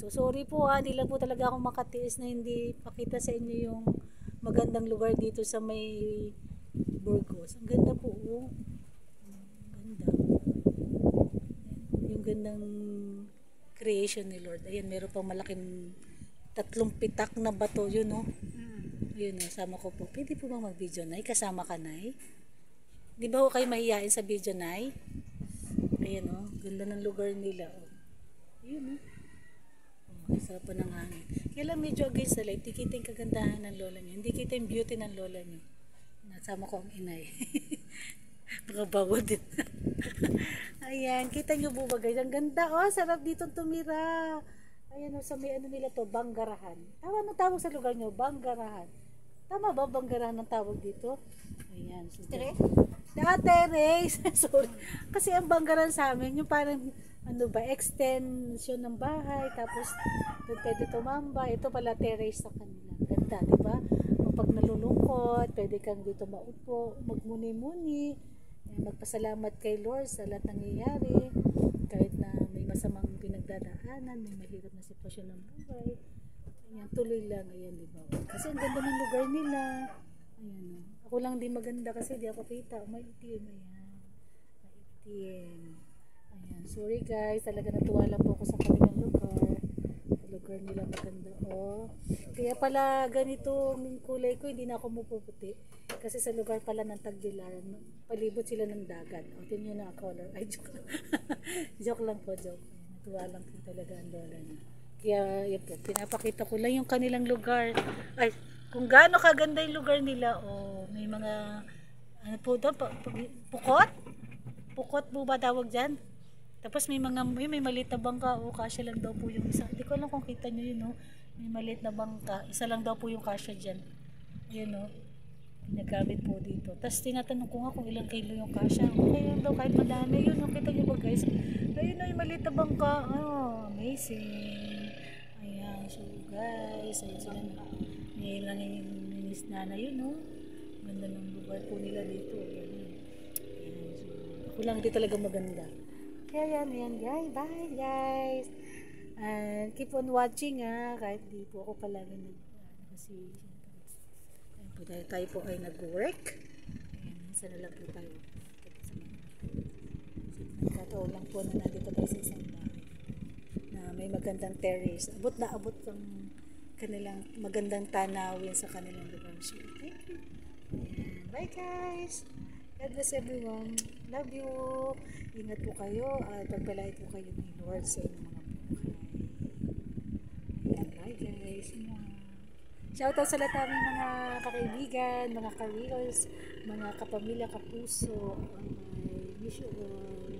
sorry po hindi lang po talaga ako makatiis na hindi pakita sa inyo yung magandang lugar dito sa may Burgos. Ang ganda po, oh. Ganda. Yung gandang creation ni Lord. Ayan, meron pang malaking tatlong pitak na bato, yun, oh. Yun, oh, sama ko po. Pwede po bang mag-video, Nay? Kasama ka, Nay? Di ba ho kayo mahihain sa video, Nay? Ayan, oh. Ganda ng lugar nila, oh. Ayun, oh. Sarap pa ng hangin. Kaya lang medyo against the light, hindi kita yung kagandahan ng lola niyo. Hindi kita yung beauty ng lola niyo. Nasama ko ang inay. Nakabawa din. Ayan, kita nyo po ba guys? Ang ganda, oh, sarap dito tumira. Ayan, oh, sa may ano nila to, Banggarahan. Tama na tawag sa lugar nyo, Banggarahan. Tama ba, Banggarahan ang tawag dito? Ayan. So, terrace. Sorry. Kasi ang Banggarahan sa amin, yung parang ano ba, extension ng bahay, tapos doon pwede tumambay. Ito pala terrace sa kanila. Ganda, di ba? Pag nalulungkot, pwede kang dito maupo, magmuni-muni, magpasalamat kay Lord sa lahat nangyayari, kahit na may masamang pinagdadaanan, may mahirap na sitwasyon ng buhay. Ayan, tuloy lang, ayan, di ba? Kasi ang ganda ng lugar nila. Ayan, ako lang di maganda kasi di ako kita. Maitim, ayan. Maitim. Ayan, sorry guys, talaga natuwa lang po ako sa kanilang lugar nila maganda, oh. Kaya pala ganitong kulay ko, hindi na ako mupuputi kasi sa lugar pala ng Tagbilaran palibot sila ng dagat. O, tingnan nyo na color. Ay, joke. Joke lang po, joke. Natuwa lang po talaga ang lola niya. Kaya yun po, pinapakita ko lang yung kanilang lugar. Ay, kung gaano kaganda yung lugar nila. O, may mga ano po doon, pukot po ba tawag dyan? Tapos may mga, may maliit na bangka, o kasya lang daw po yung isa. Hindi ko alam kung kita nyo yun, no? May maliit na bangka, isa lang daw po yung kasya dyan. Yun, no? Ginagamit po dito. Tapos tinatanong ko nga kung ilang kilo yung kasya. Okay yun daw, kahit madami yun, no? Kita nyo ba guys? Ayun na yung maliit na bangka. Oh, amazing. Ayan, so guys, ayun sila na. Ngayon lang yung minis na yun, no? Ganda ng lugar po nila dito. Ayan, so ako lang di talaga maganda. Kaya yan guys. Bye guys. And keep on watching kahit di po ako palagi kasi ayun po, dahil tayo po ay nag-work. Ayan, minsan na lang po tayo. Nagkataon lang po na nandito tayo sa isang bahay na may magandang terrace. Abot na abot ang kanilang magandang tanawin sa kanilang lugar. So, thank you. Ayan. Bye guys. God bless everyone. Love you. Ingat po kayo at pagpalain po kayo ng Lord sa inyong mga buhay. Ayan, bye guys. Shoutout sa lahat ng mga kakaibigan, mga ka-reels, mga kapamilya, kapuso. Miss you all.